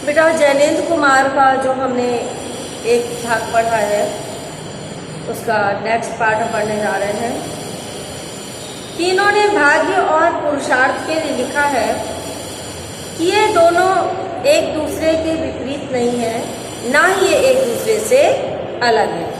बेटा जैनेंद्र कुमार का जो हमने एक भाग पढ़ा है उसका नेक्स्ट पार्ट हम पढ़ने जा रहे हैं कि इन्होंने भाग्य और पुरुषार्थ के लिए लिखा है कि ये दोनों एक दूसरे के विपरीत नहीं है, ना ही ये एक दूसरे से अलग है।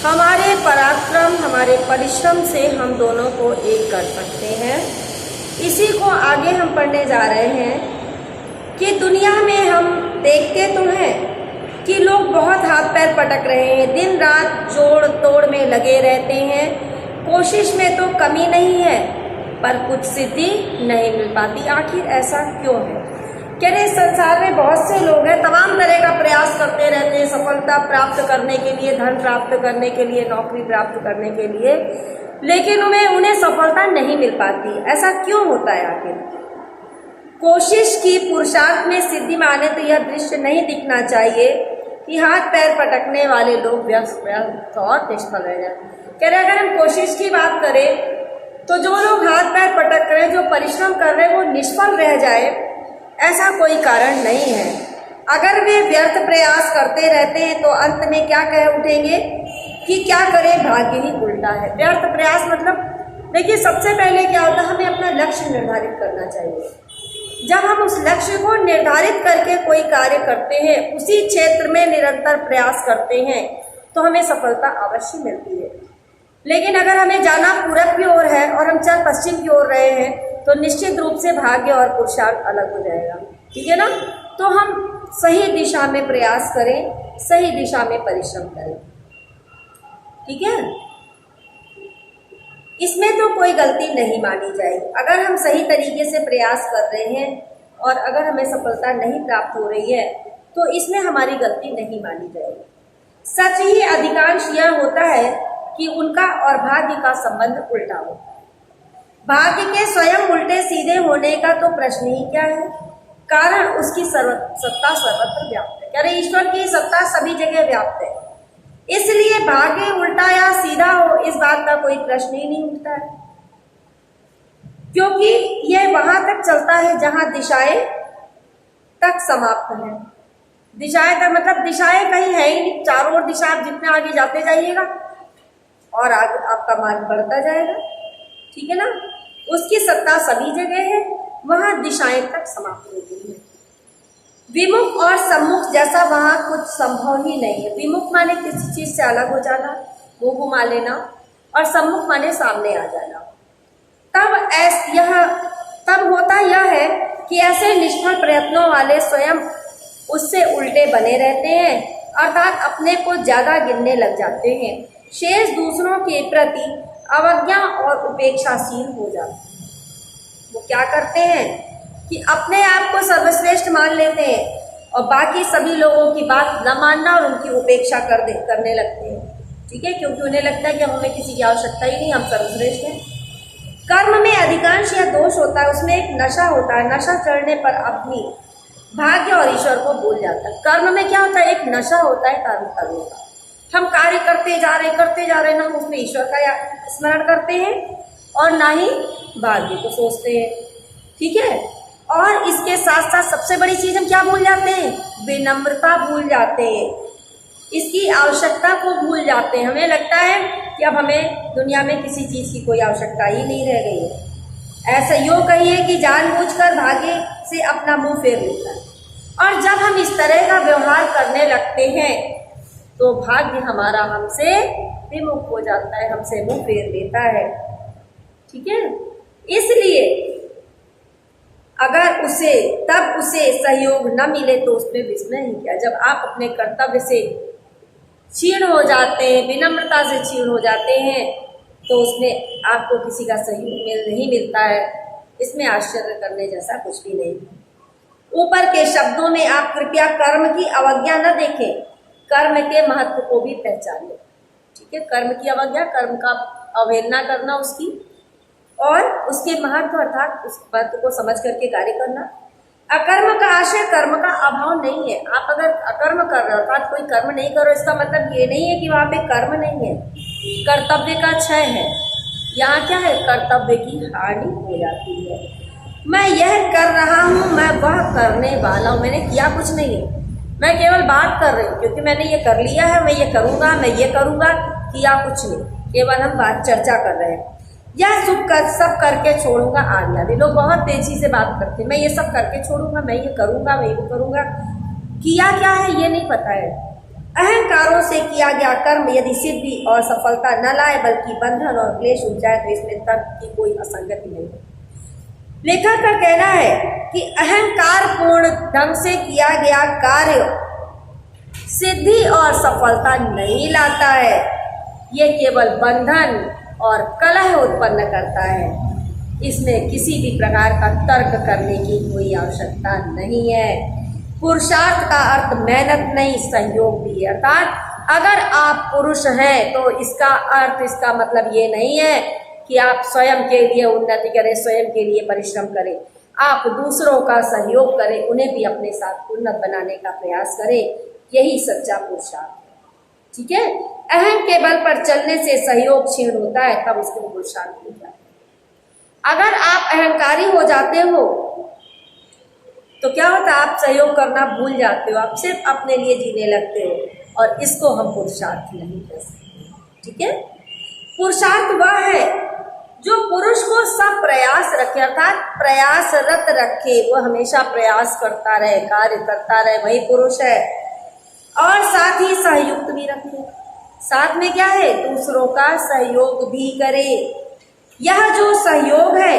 हमारे पराक्रम, हमारे परिश्रम से हम दोनों को एक कर सकते हैं। इसी को आगे हम पढ़ने जा रहे हैं कि दुनिया में हम देखते तो हैं कि लोग बहुत हाथ पैर पटक रहे हैं, दिन रात जोड़ तोड़ में लगे रहते हैं, कोशिश में तो कमी नहीं है पर कुछ सिद्धि नहीं मिल पाती। आखिर ऐसा क्यों है? कह रहे संसार में बहुत से लोग हैं, तमाम तरह का प्रयास करते रहते हैं सफलता प्राप्त करने के लिए, धन प्राप्त करने के लिए, नौकरी प्राप्त करने के लिए, लेकिन उन्हें सफलता नहीं मिल पाती। ऐसा क्यों होता है? आखिर कोशिश की पुरुषार्थ में सिद्धि माने तो यह दृश्य नहीं दिखना चाहिए कि हाथ पैर पटकने वाले लोग व्यस्त और निष्फल रह जाए। कह रहे अगर हम कोशिश की बात करें तो जो लोग हाथ पैर पटक रहे हैं, जो परिश्रम कर रहे हैं, वो निष्फल रह जाए, ऐसा कोई कारण नहीं है। अगर वे व्यर्थ प्रयास करते रहते हैं तो अंत में क्या कह उठेंगे कि क्या करें, भाग्य ही उल्टा है। व्यर्थ प्रयास मतलब देखिए, सबसे पहले क्या होता है, हमें अपना लक्ष्य निर्धारित करना चाहिए। जब हम उस लक्ष्य को निर्धारित करके कोई कार्य करते हैं, उसी क्षेत्र में निरंतर प्रयास करते हैं, तो हमें सफलता अवश्य मिलती है। लेकिन अगर हमें जाना पूरब की ओर है और हम चल पश्चिम की ओर रहे हैं, तो निश्चित रूप से भाग्य और पुरुषार्थ अलग हो जाएगा। ठीक है ना? तो हम सही दिशा में प्रयास करें, सही दिशा में परिश्रम करें। ठीक है? इसमें तो कोई गलती नहीं मानी जाएगी। अगर हम सही तरीके से प्रयास कर रहे हैं और अगर हमें सफलता नहीं प्राप्त हो रही है, तो इसमें हमारी गलती नहीं मानी जाएगी। सच ही अधिकांश यह होता है कि उनका और भाग्य का संबंध उल्टा होता है। भाग्य के स्वयं उल्टे सीधे होने का तो प्रश्न ही क्या है, कारण उसकी सत्ता सर्वत्र व्याप्त है। कह रहे ईश्वर की सत्ता सभी जगह व्याप्त है, इसलिए भाग्य उल्टा या सीधा हो, इस बात का कोई प्रश्न ही नहीं उठता है, क्योंकि यह वहां तक चलता है जहां दिशाएं तक समाप्त है। दिशाएं का मतलब दिशाएं कहीं है ही नहीं, चारों ओर दिशा आप जितने आगे जाते जाइएगा और आगे आपका मार्ग बढ़ता जाएगा। ठीक है ना? उसकी सत्ता सभी जगह है, वहां दिशाएं तक समाप्त होती है। विमुख और सम्मुख जैसा वहां कुछ संभव ही नहीं है। विमुख माने किसी चीज से अलग हो जाना, मुंह घुमा लेना, और सम्मुख माने सामने आ जाना। तब होता यह है कि ऐसे निष्फल प्रयत्नों वाले स्वयं उससे उल्टे बने रहते हैं, अर्थात अपने को ज्यादा गिनने लग जाते हैं। शेष दूसरों के प्रति अवज्ञा और उपेक्षाशील हो जाते हैं। वो क्या करते हैं कि अपने आप को सर्वश्रेष्ठ मान लेते हैं और बाकी सभी लोगों की बात न मानना और उनकी उपेक्षा करने लगते हैं। ठीक है? क्योंकि उन्हें लगता है कि हमें किसी की आवश्यकता ही नहीं, हम सर्वश्रेष्ठ हैं। कर्म में अधिकांश यह दोष होता है, उसमें एक नशा होता है। नशा चढ़ने पर अपनी भाग्य और ईश्वर को भूल जाता है। कर्म में क्या होता है? एक नशा होता है कर्म करने का। हम कार्य करते जा रहे हैं, ना हम उसमें ईश्वर का स्मरण करते हैं और ना ही भाग्य को सोचते हैं। ठीक है? और इसके साथ साथ सबसे बड़ी चीज हम क्या भूल जाते हैं? विनम्रता भूल जाते हैं, इसकी आवश्यकता को भूल जाते हैं। हमें लगता है कि अब हमें दुनिया में किसी चीज की कोई आवश्यकता ही नहीं रह गई है। ऐसा यूँ कहिए कि जानबूझकर भाग्य से अपना मुंह फेर लेता है। और जब हम इस तरह का व्यवहार करने लगते हैं तो भाग्य हमारा हमसे विमुख हो जाता है, हमसे मुंह फेर लेता है। ठीक है? इसलिए अगर उसे सहयोग न मिले तो उसमें विस्मय ही क्या। जब आप अपने कर्तव्य से क्षीण हो जाते हैं, विनम्रता से क्षीण हो जाते हैं, तो उसमें आपको किसी का सहयोग नहीं मिलता है। इसमें आश्चर्य करने जैसा कुछ भी नहीं। ऊपर के शब्दों में आप कृपया कर्म की अवज्ञा न देखें, कर्म के महत्व को भी पहचानें। ठीक है? कर्म की अवज्ञा, कर्म का अवहेलना करना उसकी, और उसके महत्व अर्थात उस महत्व को समझ करके कार्य करना। अकर्म का आशय कर्म का अभाव नहीं है। आप अगर अकर्म कर रहे हो अर्थात कोई कर्म नहीं करो, इसका मतलब ये नहीं है कि वहाँ पे कर्म नहीं है, कर्तव्य का क्षय है। यहाँ क्या है? कर्तव्य की हानि हो जाती है। मैं यह कर रहा हूँ, मैं वह करने वाला हूँ, मैंने किया कुछ नहीं है, मैं केवल बात कर रही हूँ क्योंकि मैंने ये कर लिया है, मैं ये करूँगा, मैं ये करूँगा, किया कुछ नहीं, केवल हम बात चर्चा कर रहे हैं। यह सब करके छोड़ूंगा आदि आदि। लोग बहुत तेजी से बात करते हैं, मैं ये सब करके छोड़ूंगा, मैं ये करूँगा, मैं वो करूँगा, किया क्या है ये नहीं पता है। अहंकारों से किया गया कर्म यदि सिद्धि और सफलता न लाए बल्कि बंधन और क्लेश उपजाए तो इसमें तर्क की कोई असंगति नहीं है। लेखक का कहना है कि अहंकार पूर्ण ढंग से किया गया कार्य सिद्धि और सफलता नहीं लाता है, ये केवल बंधन और कलह उत्पन्न करता है। इसमें किसी भी प्रकार का तर्क करने की कोई आवश्यकता नहीं है। पुरुषार्थ का अर्थ मेहनत नहीं, सहयोग भी है। अर्थात अगर आप पुरुष हैं तो इसका अर्थ, इसका मतलब ये नहीं है कि आप स्वयं के लिए उन्नति करें, स्वयं के लिए परिश्रम करें। आप दूसरों का सहयोग करें, उन्हें भी अपने साथ उन्नत बनाने का प्रयास करें, यही सच्चा पुरुषार्थ है। ठीक है, अहम के बल पर चलने से सहयोग क्षीण होता है, तब उसको पुरुषार्थ होता है। अगर आप अहंकारी हो जाते हो तो क्या होता है, आप सहयोग करना भूल जाते हो, आप सिर्फ अपने लिए जीने लगते हो, और इसको हम पुरुषार्थ नहीं कह सकते। ठीक है, पुरुषार्थ वह है जो पुरुष को सब प्रयास रखे, अर्थात प्रयासरत रखे, वो हमेशा प्रयास करता रहे, कार्य करता रहे, वही पुरुष है। और साथ ही सहयुक्त भी रखे, साथ में क्या है, दूसरों का सहयोग भी करे। यह जो सहयोग है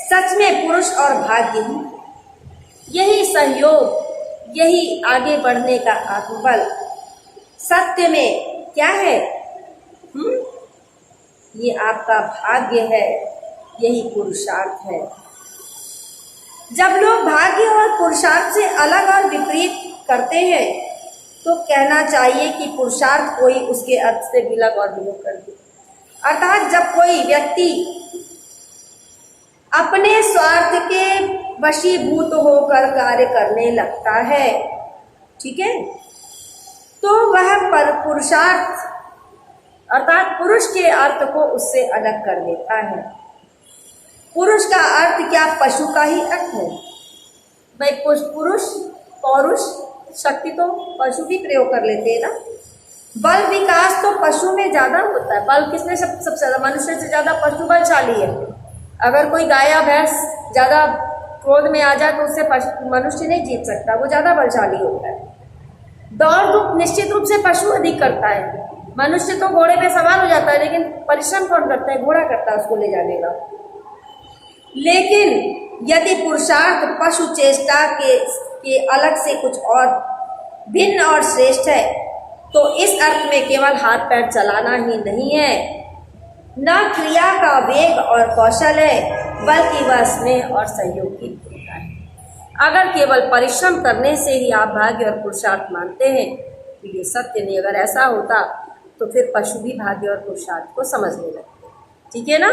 सच में पुरुष और भाग्य ही, यही सहयोग, यही आगे बढ़ने का आत्मबल सत्य में क्या है, ये आपका भाग्य है, यही पुरुषार्थ है। जब लोग भाग्य और पुरुषार्थ से अलग और विपरीत करते हैं तो कहना चाहिए कि पुरुषार्थ कोई उसके अर्थ से विलग और विलोप कर दे। अर्थात जब कोई व्यक्ति अपने स्वार्थ के वशीभूत होकर कार्य करने लगता है, ठीक है, तो वह पुरुषार्थ अर्थात पुरुष के अर्थ को उससे अलग कर देता है। पुरुष का अर्थ क्या पशु का ही अर्थ है? भाई पुरुष पौरुष शक्ति तो पशु भी प्रयोग कर लेते हैं ना। बल विकास तो पशु में ज्यादा होता है। बल किसमें सबसे ज्यादा? मनुष्य से ज्यादा पशु बलशाली है। अगर कोई गाय या भैंस ज्यादा क्रोध में आ जाए तो उससे मनुष्य नहीं जीत सकता, वो ज्यादा बलशाली होता है। दौड़ धूप निश्चित रूप से पशु अधिक करता है। मनुष्य तो घोड़े पे सवार हो जाता है, लेकिन परिश्रम कौन करता है? घोड़ा करता है उसको ले जाने का। लेकिन यदि पुरुषार्थ पशु चेष्टा के अलग से कुछ और भिन्न और श्रेष्ठ है तो इस अर्थ में केवल हाथ पैर चलाना ही नहीं है, न क्रिया का वेग और कौशल है, बल्कि वह स्नेह और सहयोग की होता है। अगर केवल परिश्रम करने से ही आप भाग्य और पुरुषार्थ मानते हैं तो ये सत्य नहीं। अगर ऐसा होता तो फिर पशु भी भाग्य और पुरुषार्थ को समझने लगते। ठीक है ना।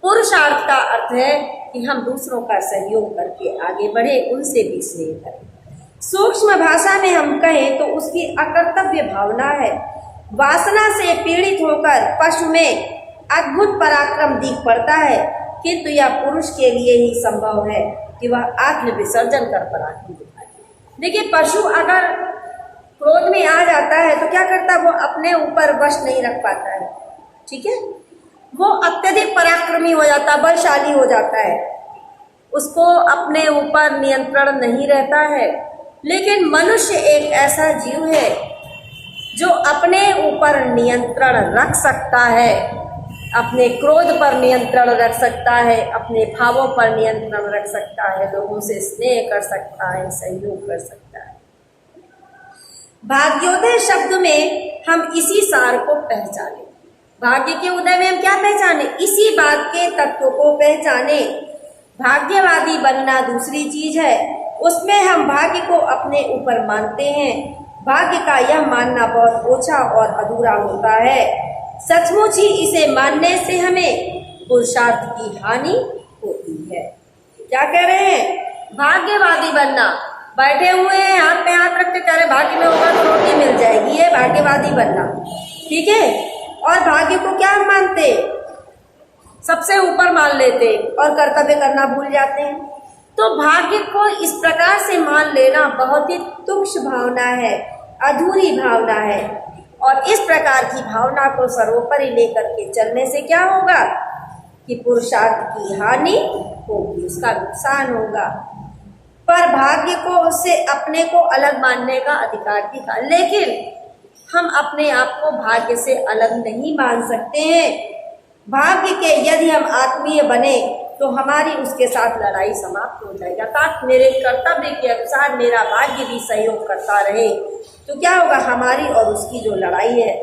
पुरुषार्थ का अर्थ है कि हम दूसरों का सहयोग करके आगे बढ़े, उनसे भी स्नेह करें। सूक्ष्म भाषा में हम कहें तो उसकी अकर्तव्य भावना है। वासना से पीड़ित होकर पशु में अद्भुत पराक्रम दिख पड़ता है, किंतु यह पुरुष के लिए ही संभव है कि वह आत्म विसर्जन कर पराक्रम दिखाए। देखिए, पशु अगर क्रोध में आ जाता है तो क्या करता है? वो अपने ऊपर वश नहीं रख पाता है। ठीक है, वो अत्यधिक पराक्रमी हो जाता, बलशाली हो जाता है, उसको अपने ऊपर नियंत्रण नहीं रहता है। लेकिन मनुष्य एक ऐसा जीव है जो अपने ऊपर नियंत्रण रख सकता है, अपने क्रोध पर नियंत्रण रख सकता है, अपने भावों पर नियंत्रण रख सकता है, लोगों से स्नेह कर सकता है, सहयोग कर सकता है। भाग्योदय शब्द में हम इसी सार को पहचाने। भाग्य के उदय में हम क्या पहचाने? इसी बात के तत्व को पहचाने। भाग्यवादी बनना दूसरी चीज है, उसमें हम भाग्य को अपने ऊपर मानते हैं। भाग्य का यह मानना बहुत ओछा और अधूरा होता है। सचमुच ही इसे मानने से हमें पुरुषार्थ की हानि होती है। क्या कह रहे हैं? भाग्यवादी बनना, बैठे हुए हैं हाथ पे हाथ रख के कह रहे भाग्य में होगा तो रोटी मिल जाएगी, ये भाग्यवादी बनना। ठीक है, और भाग्य को क्या मानते? सबसे ऊपर मान लेते और कर्तव्य करना भूल जाते हैं। तो भाग्य को इस प्रकार से मान लेना बहुत ही तुच्छ भावना है, अधूरी भावना है। और इस प्रकार की भावना को सर्वोपरि लेकर के चलने से क्या होगा कि पुरुषार्थ की हानि होगी, उसका नुकसान होगा। पर भाग्य को उससे अपने को अलग मानने का अधिकार भी था, लेकिन हम अपने आप को भाग्य से अलग नहीं मान सकते हैं। भाग्य के यदि हम आत्मीय बने तो हमारी उसके साथ लड़ाई समाप्त हो जाएगी। अर्थात मेरे कर्तव्य के अनुसार मेरा भाग्य भी सहयोग करता रहे तो क्या होगा, हमारी और उसकी जो लड़ाई है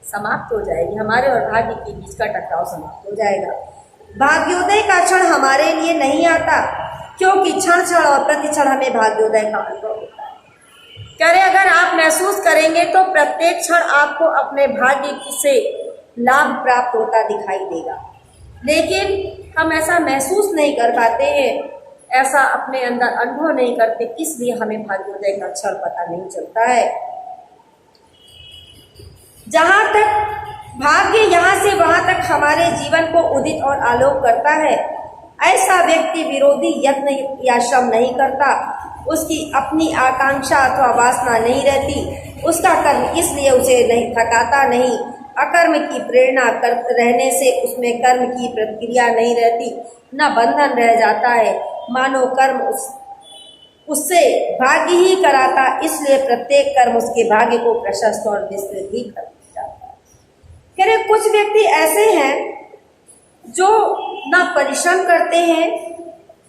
समाप्त हो जाएगी, हमारे और भाग्य के बीच का टकराव समाप्त हो जाएगा। भाग्योदय का क्षण हमारे लिए नहीं आता, क्योंकि क्षण क्षण और प्रति क्षण हमें भाग्योदय का अनुभव होता है। कह रहे अगर आप महसूस करेंगे तो प्रत्येक क्षण आपको अपने भाग्य से लाभ प्राप्त होता दिखाई देगा, लेकिन हम ऐसा महसूस नहीं कर पाते हैं, ऐसा अपने अंदर अनुभव नहीं करते, इसलिए हमें भाग्योदय का क्षण पता नहीं चलता है। जहां तक भाग्य यहाँ से वहां तक हमारे जीवन को उदित और आलोक करता है, ऐसा व्यक्ति विरोधी यत्न या श्रम नहीं करता, उसकी अपनी आकांक्षा अथवा वासना नहीं रहती, उसका कर्म इसलिए उसे नहीं थकाता नहीं, अकर्म की प्रेरणा कर रहने से उसमें कर्म की प्रतिक्रिया नहीं रहती, न बंधन रह जाता है, मानो कर्म उससे भाग्य ही कराता, इसलिए प्रत्येक कर्म उसके भाग्य को प्रशस्त और विस्तृत ही कर जाता है। कह रहे कुछ व्यक्ति ऐसे हैं जो ना परिश्रम करते हैं,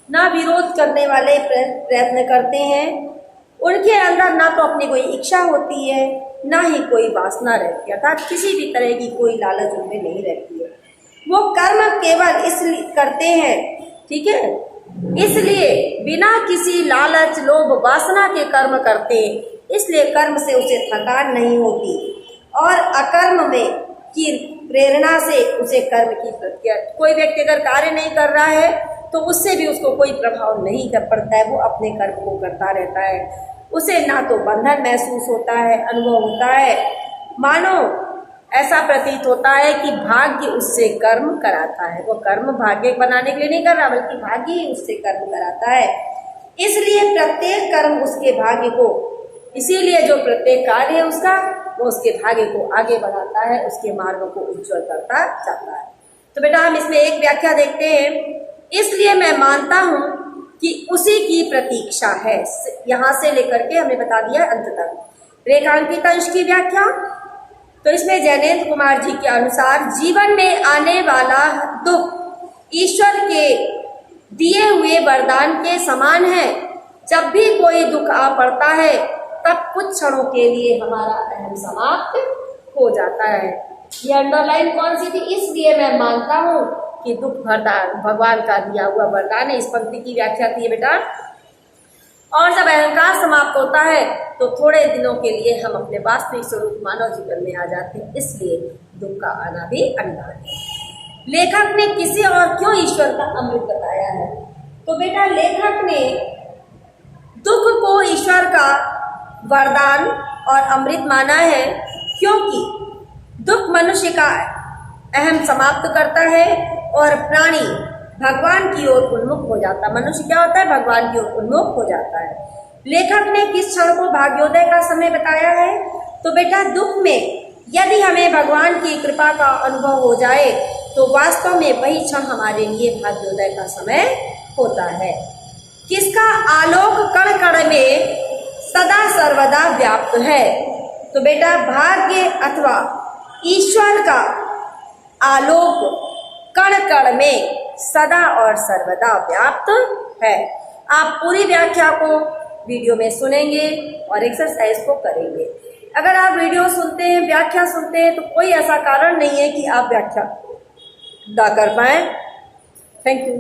ना विरोध करने वाले प्रयत्न करते हैं, उनके अंदर ना तो अपनी कोई इच्छा होती है, ना ही कोई वासना रहती है, अर्थात किसी भी तरह की कोई लालच उनमें नहीं रहती है। वो कर्म केवल इसलिए करते हैं, ठीक है, इसलिए बिना किसी लालच लोभ वासना के कर्म करते हैं, इसलिए कर्म से उसे थकान नहीं होती और अकर्म में की प्रेरणा से उसे कर्म की प्रतिक्रिया। कोई व्यक्ति अगर कार्य नहीं कर रहा है तो उससे भी उसको कोई प्रभाव नहीं कर पड़ता है, वो अपने कर्म को करता रहता है, उसे ना तो बंधन महसूस होता है, अनुभव होता है, मानो ऐसा प्रतीत होता है कि भाग्य उससे कर्म कराता है। वो कर्म भाग्य बनाने के लिए नहीं कर रहा, बल्कि भाग्य ही उससे कर्म कराता है। इसलिए प्रत्येक कर्म उसके भाग्य को, इसीलिए जो प्रत्येक कार्य है उसका, वो उसके भाग्य को आगे बढ़ाता है, उसके मार्ग को उज्जवल करता जाता है। तो बेटा हम इसमें एक व्याख्या देखते हैं, इसलिए मैं मानता हूं कि उसी की प्रतीक्षा है। यहां से लेकर के हमने बता दिया अंत तक। रेखांकित अंश की व्याख्या, तो इसमें जैनेन्द्र कुमार जी के अनुसार जीवन में आने वाला दुख ईश्वर के दिए हुए वरदान के समान है। जब भी कोई दुख आ पड़ता है तब कुछ क्षणों के लिए हमारा अहम समाप्त हो जाता है। ये अंडरलाइन कौन सी थी, इसलिए मैं मानता हूं कि दुख भगवान का दिया हुआ वरदान है। इस पंक्ति की व्याख्या थी बेटा। और जब अहंकार समाप्त होता है तो थोड़े दिनों के लिए हम अपने वास्तविक स्वरूप मानव जीवन में आ जाते हैं, इसलिए दुख का आना भी अनिवार्य है। लेखक ने किसे और क्यों ईश्वर का अमृत बताया है, तो बेटा लेखक ने दुख को ईश्वर का वरदान और अमृत माना है, क्योंकि दुख मनुष्य का अहम समाप्त करता है और प्राणी भगवान की ओर उन्मुख हो जाता है। मनुष्य क्या होता है, भगवान की ओर उन्मुख हो जाता है। लेखक ने किस क्षण को भाग्योदय का समय बताया है, तो बेटा दुख में यदि हमें भगवान की कृपा का अनुभव हो जाए तो वास्तव में वही क्षण हमारे लिए भाग्योदय का समय होता है। किसका आलोक कण कण में सदा सर्वदा व्याप्त है, तो बेटा भाग्य अथवा ईश्वर का आलोक कण कण में सदा और सर्वदा व्याप्त है। आप पूरी व्याख्या को वीडियो में सुनेंगे और एक्सरसाइज को करेंगे। अगर आप वीडियो सुनते हैं, व्याख्या सुनते हैं, तो कोई ऐसा कारण नहीं है कि आप व्याख्या ना कर पाए। Thank you.